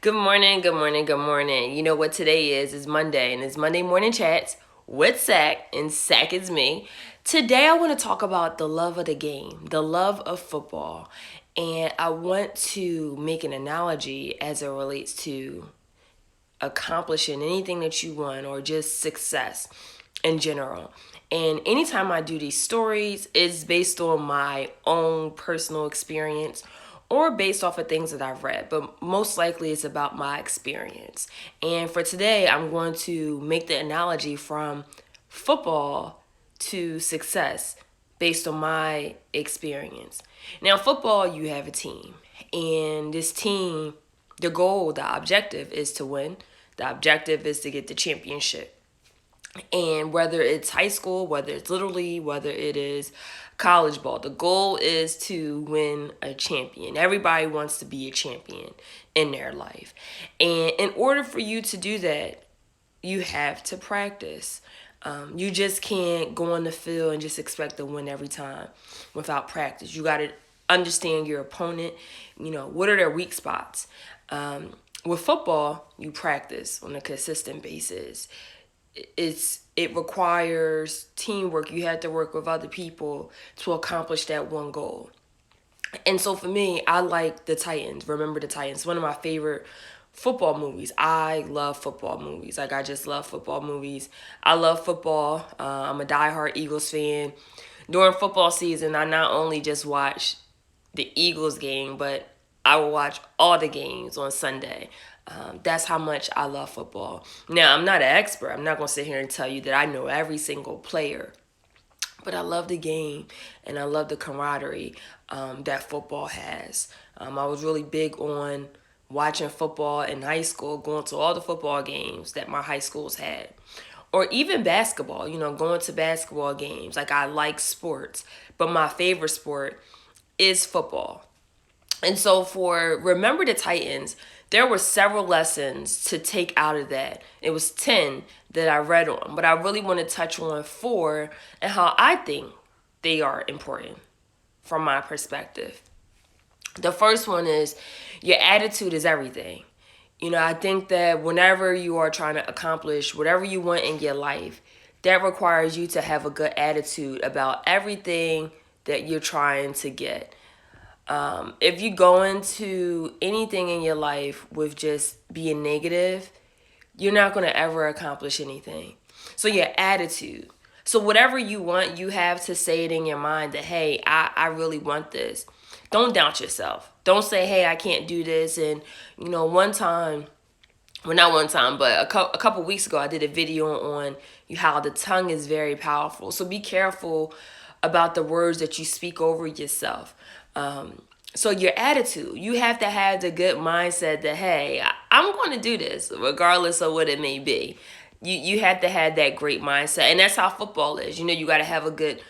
Good morning, good morning, good morning. You know what today is? It's Monday, and it's Monday Morning Chats with Sack, and Sack is me. Today, I want to talk about the love of the game, the love of football. And I want to make an analogy as it relates to accomplishing anything that you want or just success in general. And anytime I do these stories, it's based on my own personal experience or based off of things that I've read, but most likely it's about my experience. And for today, I'm going to make the analogy from football to success based on my experience. Now, football, you have a team, and this team, the goal, the objective is to win. The objective is to get the championship. And whether it's high school, whether it's Little League, whether it is college ball, the goal is to win a champion. Everybody wants to be a champion in their life. And in order for you to do that, you have to practice. You just can't go on the field and just expect to win every time without practice. You got to understand your opponent. What are their weak spots? With football, you practice on a consistent basis. It requires teamwork. You have to work with other people to accomplish that one goal. And so for me, I like the Titans. Remember the Titans. One of my favorite football movies. I love football movies. Like, I just love football movies. I love football. I'm a diehard Eagles fan. During football season, I not only just watch the Eagles game, but I will watch all the games on Sunday. That's how much I love football. Now, I'm not an expert. I'm not going to sit here and tell you that I know every single player. But I love the game, and I love the camaraderie that football has. I was really big on watching football in high school, going to all the football games that my high schools had. Or even basketball, going to basketball games. Like, I like sports, but my favorite sport is football. And so for Remember the Titans, there were several lessons to take out of that. It was 10 that I read on, but I really want to touch on 4 and how I think they are important from my perspective. The first one is your attitude is everything. I think that whenever you are trying to accomplish whatever you want in your life, that requires you to have a good attitude about everything that you're trying to get. If you go into anything in your life with just being negative, you're not going to ever accomplish anything. So your attitude. So whatever you want, you have to say it in your mind that, hey, I really want this. Don't doubt yourself. Don't say, hey, I can't do this. And, one time, well, not one time, but a couple weeks ago, I did a video on how the tongue is very powerful. So be careful about the words that you speak over yourself. So your attitude, you have to have the good mindset that, hey, I'm going to do this regardless of what it may be. You have to have that great mindset. And that's how football is. You got to have a good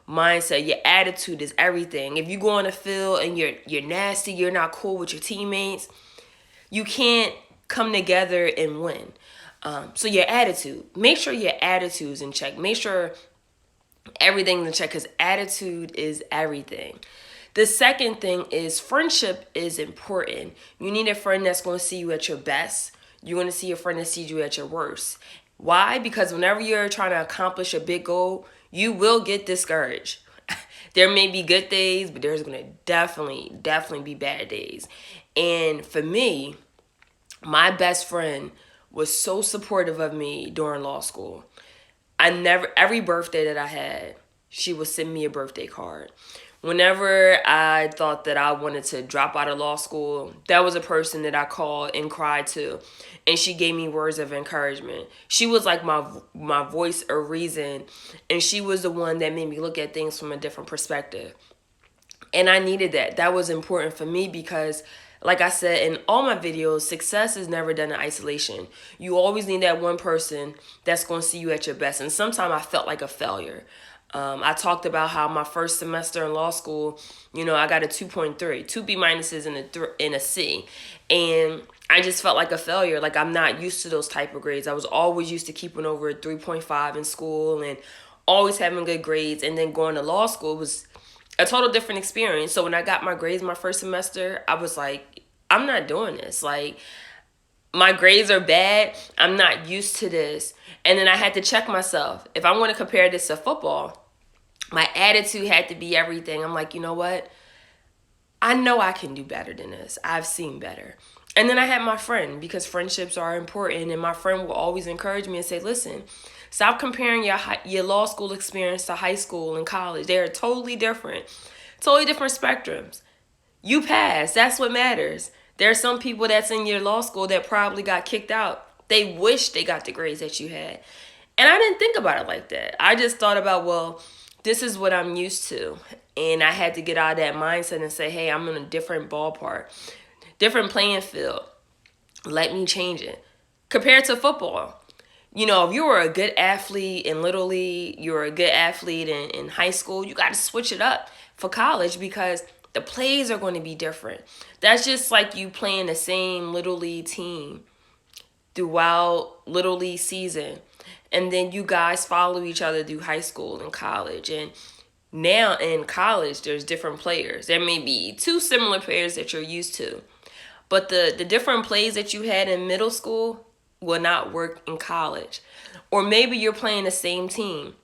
mindset. Your attitude is everything. If you go on the field and you're nasty, you're not cool with your teammates, you can't come together and win. So your attitude, make sure your attitude's in check. Make sure everything's in check, because attitude is everything. The second thing is friendship is important. You need a friend that's going to see you at your best. You're going to see a friend that sees you at your worst. Why? Because whenever you're trying to accomplish a big goal, you will get discouraged. There may be good days, but there's going to definitely be bad days. And for me, my best friend was so supportive of me during law school. Every birthday that I had, she would send me a birthday card. Whenever I thought that I wanted to drop out of law school, that was a person that I called and cried to. And she gave me words of encouragement. She was like my voice of reason. And she was the one that made me look at things from a different perspective. And I needed that. That was important for me because, like I said in all my videos, success is never done in isolation. You always need that one person that's going to see you at your best. And sometimes I felt like a failure. I talked about how my first semester in law school, I got a 2.3, 2 B minuses and a C. And I just felt like a failure. Like, I'm not used to those type of grades. I was always used to keeping over a 3.5 in school and always having good grades. And then going to law school was a total different experience. So when I got my grades my first semester, I was like, I'm not doing this. Like, my grades are bad. I'm not used to this. And then I had to check myself. If I'm going to compare this to football, my attitude had to be everything. I'm like, you know what? I know I can do better than this. I've seen better. And then I had my friend, because friendships are important. And my friend will always encourage me and say, listen, stop comparing your law school experience to high school and college. They are totally different spectrums. You passed. That's what matters. There are some people that's in your law school that probably got kicked out. They wish they got the grades that you had. And I didn't think about it like that. I just thought about, well, this is what I'm used to. And I had to get out of that mindset and say, hey, I'm in a different ballpark, different playing field. Let me change it. Compared to football, you know, if you were a good athlete in Little League, you were a good athlete in high school, you got to switch it up for college because the plays are going to be different. That's just like you playing the same Little League team throughout Little League season. And then you guys follow each other through high school and college. And now in college, there's different players. There may be two similar players that you're used to. But the different plays that you had in middle school will not work in college. Or maybe you're playing the same team.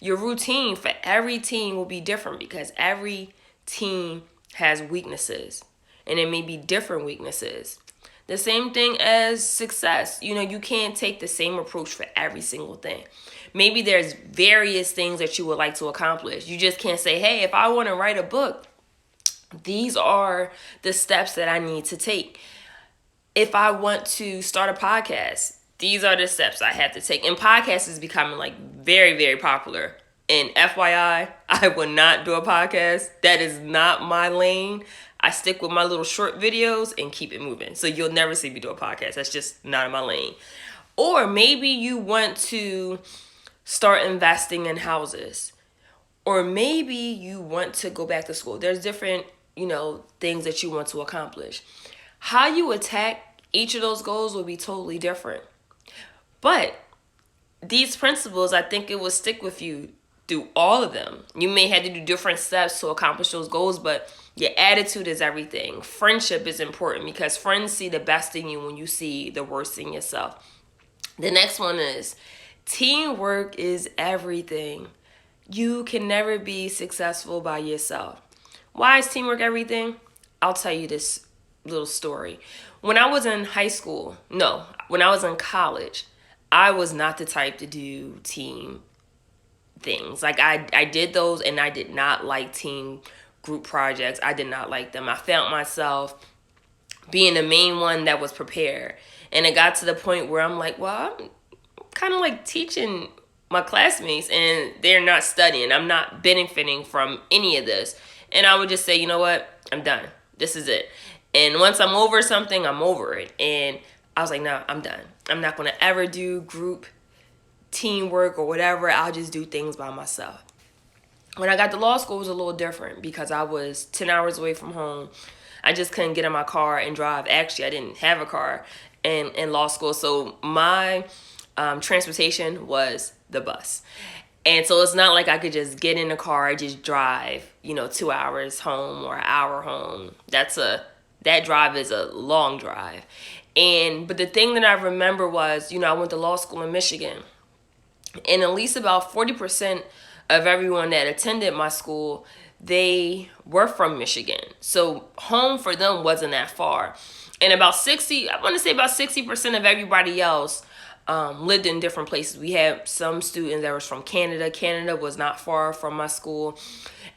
Your routine for every team will be different because every team has weaknesses. And it may be different weaknesses. The same thing as success. You know, you can't take the same approach for every single thing. Maybe there's various things that you would like to accomplish. You just can't say, hey, if I want to write a book, these are the steps that I need to take. If I want to start a podcast, these are the steps I have to take. And podcast is becoming like very, very popular. And FYI, I will not do a podcast. That is not my lane. I stick with my little short videos and keep it moving. So you'll never see me do a podcast. That's just not in my lane. Or maybe you want to start investing in houses. Or maybe you want to go back to school. There's different, things that you want to accomplish. How you attack each of those goals will be totally different. But these principles, I think it will stick with you through all of them. You may have to do different steps to accomplish those goals, but your attitude is everything. Friendship is important because friends see the best in you when you see the worst in yourself. The next one is teamwork is everything. You can never be successful by yourself. Why is teamwork everything? I'll tell you this little story. When I was in college, I was not the type to do team things. Like I did those and I did not like team group projects. I did not like them. I found myself being the main one that was prepared. And it got to the point where I'm like, well, I'm kind of like teaching my classmates and they're not studying. I'm not benefiting from any of this. And I would just say, you know what? I'm done. This is it. And once I'm over something, I'm over it. And I was like, no, I'm done. I'm not going to ever do group teamwork or whatever. I'll just do things by myself. When I got to law school, it was a little different because I was 10 hours away from home. I just couldn't get in my car and drive. Actually, I didn't have a car in law school. So my transportation was the bus. And so it's not like I could just get in the car and just drive, 2 hours home or an hour home. That drive is a long drive. But the thing that I remember was, I went to law school in Michigan. And at least about 40% of everyone that attended my school, they were from Michigan. So home for them wasn't that far. And about 60% of everybody else lived in different places. We had some students that was from Canada. Canada was not far from my school.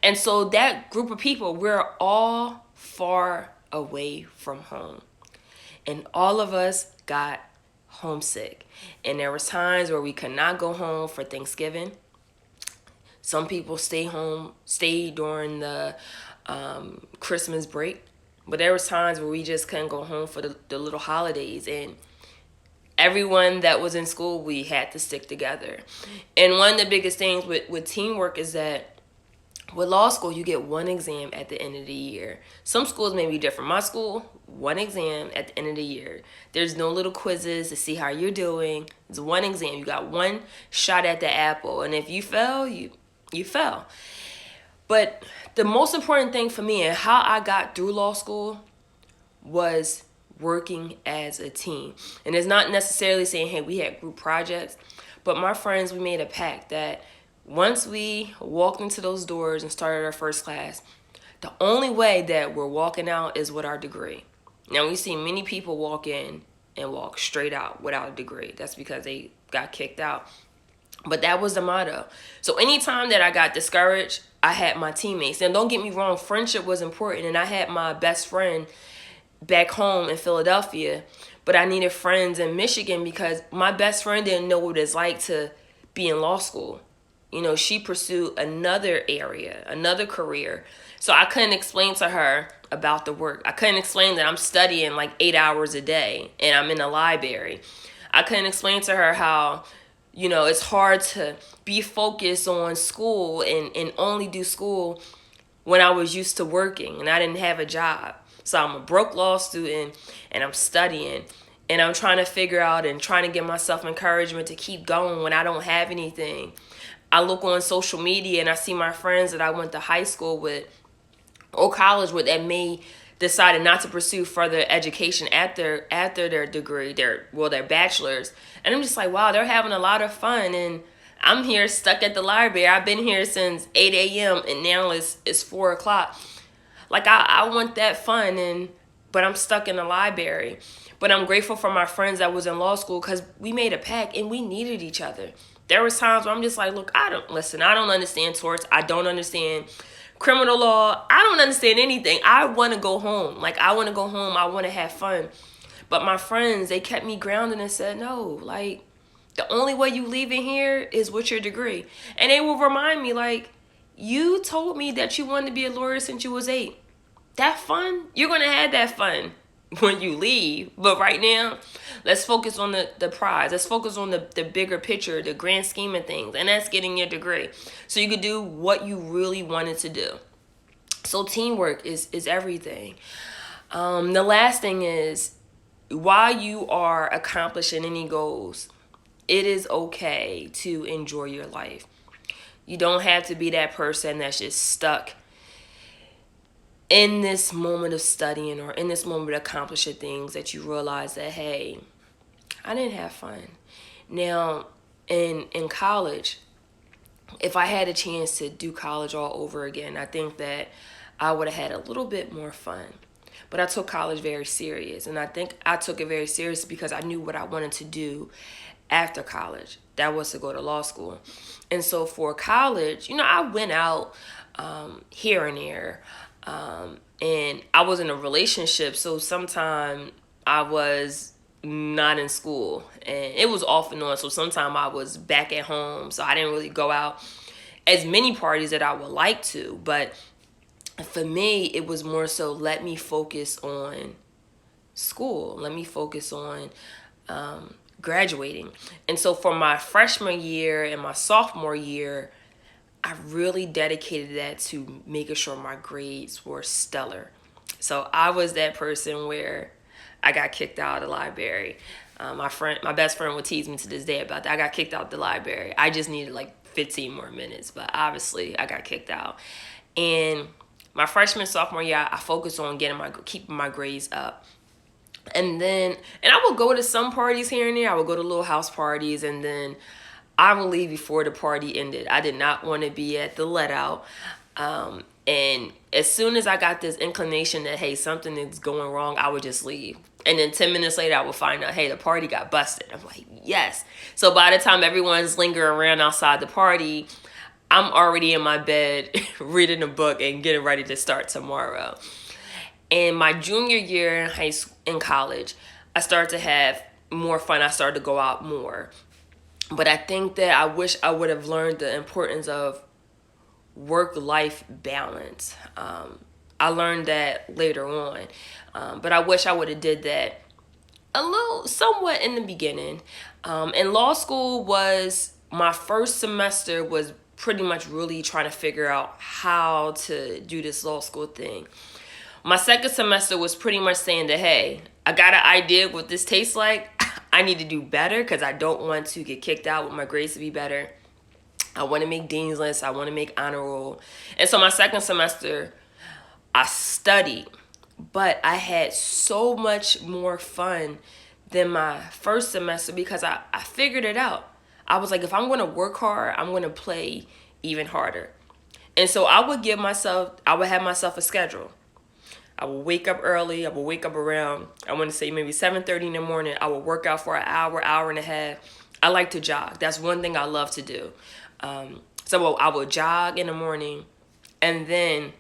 And so that group of people, we're all far away from home. And all of us got homesick. And there was times where we could not go home for Thanksgiving. Some people stayed during the Christmas break. But there was times where we just couldn't go home for the little holidays. And everyone that was in school, we had to stick together. And one of the biggest things with teamwork is that with law school, you get one exam at the end of the year. Some schools may be different. My school, one exam at the end of the year. There's no little quizzes to see how you're doing. It's one exam. You got one shot at the apple. And if you fail, you fell. But the most important thing for me and how I got through law school was working as a team. And it's not necessarily saying, hey, we had group projects, but my friends, we made a pact that once we walked into those doors and started our first class, the only way that we're walking out is with our degree. Now, we see many people walk in and walk straight out without a degree. That's because they got kicked out. But that was the motto. So anytime that I got discouraged, I had my teammates. And don't get me wrong, friendship was important. And I had my best friend back home in Philadelphia, but I needed friends in Michigan because my best friend didn't know what it's like to be in law school. You know, she pursued another area, another career. So I couldn't explain to her about the work. I couldn't explain that I'm studying like 8 hours a day and I'm in the library. I couldn't explain to her how, you know, it's hard to be focused on school and only do school when I was used to working and I didn't have a job. So I'm a broke law student and I'm studying and I'm trying to figure out and trying to give myself encouragement to keep going when I don't have anything. I look on social media and I see my friends that I went to high school with or college with that may decided not to pursue further education after their degree, their bachelor's. And I'm just like, wow, they're having a lot of fun and I'm here stuck at the library. I've been here since 8 a.m. and now it's 4 o'clock. Like I want that fun but I'm stuck in the library. But I'm grateful for my friends that was in law school because we made a pact and we needed each other. There was times where I'm just like, look, I don't understand torts. I don't understand criminal law. I don't understand anything. I want to go home. Like, I want to go home. I want to have fun. But my friends, they kept me grounded and said, no, like, the only way you leaving here is with your degree. And they will remind me, like, you told me that you wanted to be a lawyer since you was 8. That fun, you're going to have that fun when you leave. But right now, let's focus on the prize. Let's focus on the bigger picture, the grand scheme of things. And that's getting your degree. So you could do what you really wanted to do. So teamwork is everything. The last thing is, while you are accomplishing any goals, it is okay to enjoy your life. You don't have to be that person that's just stuck in this moment of studying or in this moment of accomplishing things that you realize that, hey, I didn't have fun. Now, in college, if I had a chance to do college all over again, I think that I would have had a little bit more fun. But I took college very serious. And I think I took it very serious because I knew what I wanted to do after college. That was to go to law school. And so for college, you know, I went out here and there. And I was in a relationship, so sometimes I was not in school, and it was off and on. So sometimes I was back at home, so I didn't really go out as many parties that I would like to. But for me, it was more so let me focus on school. Let me focus on graduating. And so for my freshman year and my sophomore year, I really dedicated that to making sure my grades were stellar. So I was that person where I got kicked out of the library. My best friend would tease me to this day about that. I got kicked out of the library. I just needed like 15 more minutes, but obviously I got kicked out. And my freshman, sophomore year, I focused on keeping my grades up. And I would go to some parties here and there. I would go to little house parties, and then I would leave before the party ended. I did not want to be at the let out. And as soon as I got this inclination that, hey, something is going wrong, I would just leave. And then 10 minutes later, I would find out, hey, the party got busted. I'm like, yes. So by the time everyone's lingering around outside the party, I'm already in my bed reading a book and getting ready to start tomorrow. And my junior year in college, I started to have more fun. I started to go out more. But I think that I wish I would have learned the importance of work-life balance. I learned that later on. But I wish I would have did that somewhat in the beginning. And law school my first semester was pretty much really trying to figure out how to do this law school thing. My second semester was pretty much saying that, hey, I got an idea what this tastes like. I need to do better because I don't want to get kicked out with my grades to be better. I want to make Dean's List. I want to make honor roll. And so my second semester, I studied but I had so much more fun than my first semester because I figured it out. I was like, if I'm going to work hard, I'm going to play even harder. And so I would have myself a schedule. I would wake up early. I would wake up around, I want to say maybe 7:30 in the morning. I would work out for an hour, hour and a half. I like to jog. That's one thing I love to do. So I would jog in the morning and then,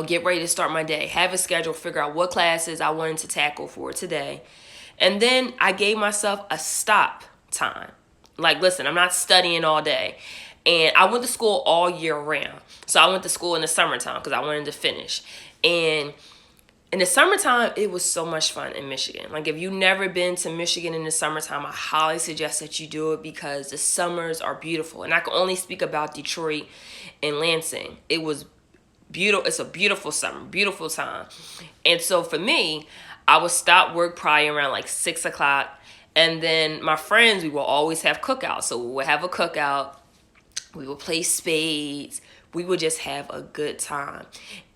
get ready to start my day, have a schedule, figure out what classes I wanted to tackle for today. And then I gave myself a stop time. Like, listen, I'm not studying all day. And I went to school all year round. So I went to school in the summertime because I wanted to finish. And in the summertime, it was so much fun in Michigan. Like, if you've never been to Michigan in the summertime, I highly suggest that you do it because the summers are beautiful. And I can only speak about Detroit and Lansing. It was beautiful. It's a beautiful summer, beautiful time. And so for me, I would stop work probably around like 6 o'clock. And then my friends, we will always have cookouts. So we would have a cookout. We would play spades. We would just have a good time.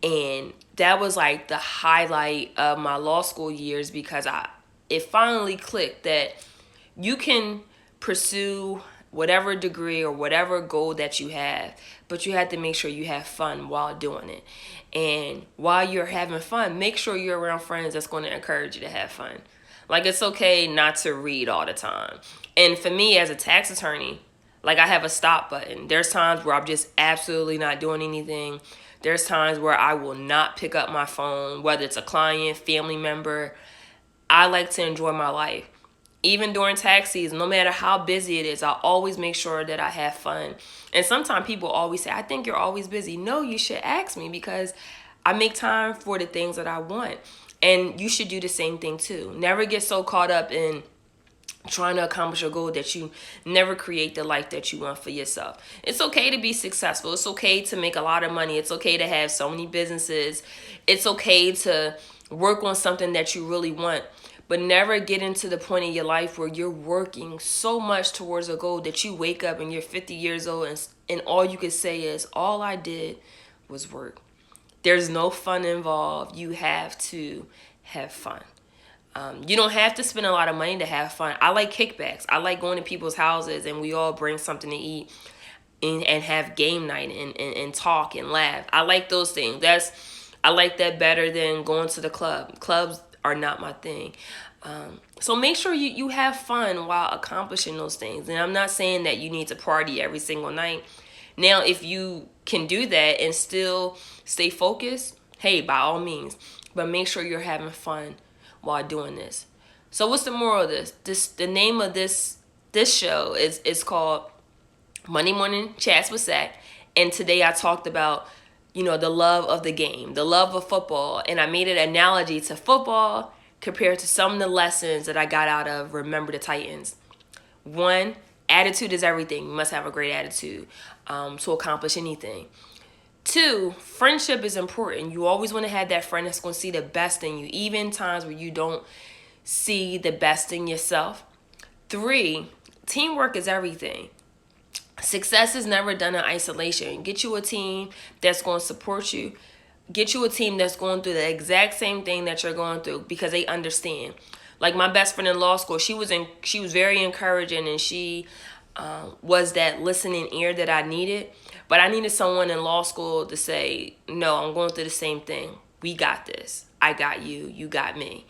And that was like the highlight of my law school years because it finally clicked that you can pursue whatever degree or whatever goal that you have, but you have to make sure you have fun while doing it. And while you're having fun, make sure you're around friends that's going to encourage you to have fun. Like, it's okay not to read all the time. And for me as a tax attorney, like, I have a stop button. There's times where I'm just absolutely not doing anything. There's times where I will not pick up my phone, whether it's a client, family member. I like to enjoy my life. Even during tax season, no matter how busy it is, I always make sure that I have fun. And sometimes people always say, I think you're always busy. No, you should ask me because I make time for the things that I want. And you should do the same thing too. Never get so caught up in trying to accomplish a goal that you never create the life that you want for yourself. It's okay to be successful. It's okay to make a lot of money. It's okay to have so many businesses. It's okay to work on something that you really want. But never get into the point in your life where you're working so much towards a goal that you wake up and you're 50 years old and all you can say is, all I did was work. There's no fun involved. You have to have fun. You don't have to spend a lot of money to have fun. I like kickbacks. I like going to people's houses and we all bring something to eat and have game night and talk and laugh. I like those things. I like that better than going to the club. Clubs are not my thing. So make sure you have fun while accomplishing those things. And I'm not saying that you need to party every single night. Now, if you can do that and still stay focused, hey, by all means. But make sure you're having fun while doing this. So what's the moral of this? The name of this show is called Monday Morning Chats with Sack. And today I talked about, the love of the game, the love of football. And I made an analogy to football compared to some of the lessons that I got out of Remember the Titans. One, attitude is everything. You must have a great attitude to accomplish anything. Two, friendship is important. You always want to have that friend that's going to see the best in you, even times where you don't see the best in yourself. Three, teamwork is everything. Success is never done in isolation. Get you a team that's going to support you. Get you a team that's going through the exact same thing that you're going through because they understand. Like my best friend in law school, she was very encouraging and she was that listening ear that I needed. But I needed someone in law school to say, no, I'm going through the same thing. We got this. I got you. You got me.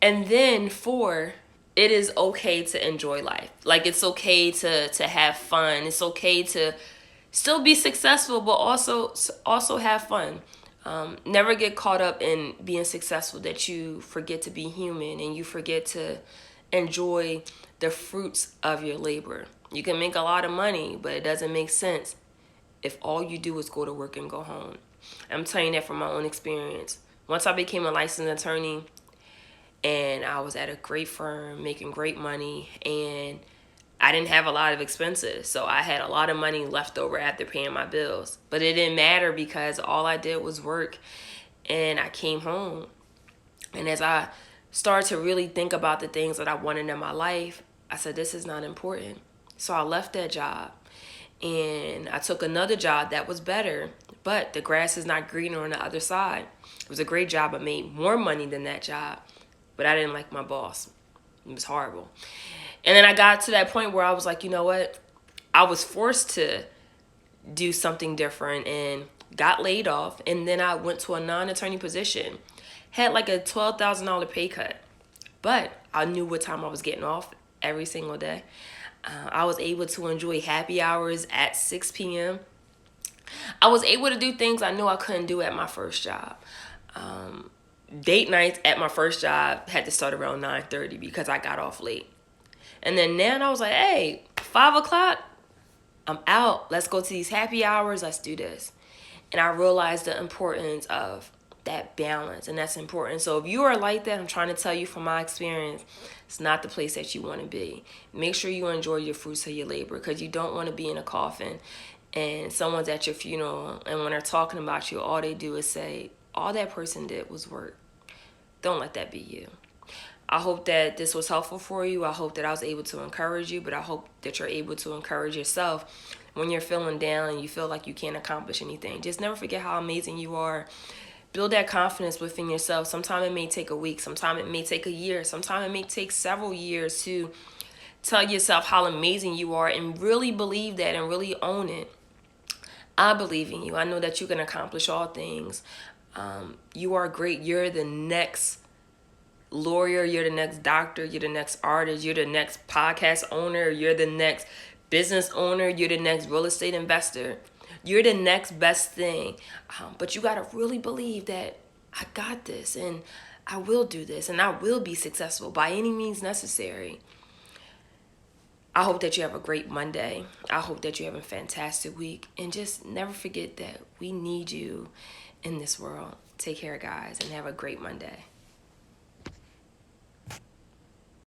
And then 4, it is okay to enjoy life. Like, it's okay to have fun. It's okay to still be successful, but also have fun. Never get caught up in being successful that you forget to be human and you forget to enjoy the fruits of your labor. You can make a lot of money, but it doesn't make sense if all you do is go to work and go home. I'm telling you that from my own experience. Once I became a licensed attorney and I was at a great firm making great money and I didn't have a lot of expenses. So I had a lot of money left over after paying my bills. But it didn't matter because all I did was work and I came home. And as I started to really think about the things that I wanted in my life, I said, this is not important. So I left that job And I took another job that was better, but the grass is not greener on the other side. It was a great job. I made more money than that job, but I didn't like my boss. It was horrible. And then I got to that point where I was like, you know what? I was forced to do something different and got laid off. And then I went to a non-attorney position. Had like a $12,000 pay cut. But I knew what time I was getting off every single day. I was able to enjoy happy hours at 6 p.m. I was able to do things I knew I couldn't do at my first job. Date nights at my first job had to start around 9:30 because I got off late. And then I was like, hey, 5 o'clock, I'm out. Let's go to these happy hours. Let's do this. And I realized the importance of that balance, and that's important. So if you are like that, I'm trying to tell you from my experience, it's not the place that you want to be. Make sure you enjoy your fruits of your labor, because you don't want to be in a coffin and someone's at your funeral, and when they're talking about you, all they do is say, all that person did was work. Don't let that be you. I hope that this was helpful for you. I hope that I was able to encourage you, but I hope that you're able to encourage yourself when you're feeling down and you feel like you can't accomplish anything. Just never forget how amazing you are. Build that confidence within yourself. Sometimes it may take a week. Sometimes it may take a year. Sometimes it may take several years to tell yourself how amazing you are, and really believe that and really own it. I believe in you. I know that you can accomplish all things. You are great. You're the next lawyer, you're the next doctor, you're the next artist, you're the next podcast owner, you're the next business owner, you're the next real estate investor, you're the next best thing. But you got to really believe that I got this, and I will do this, and I will be successful by any means necessary. I hope that you have a great Monday. I hope that you have a fantastic week, and just never forget that we need you in this world. Take care, guys, and have a great Monday.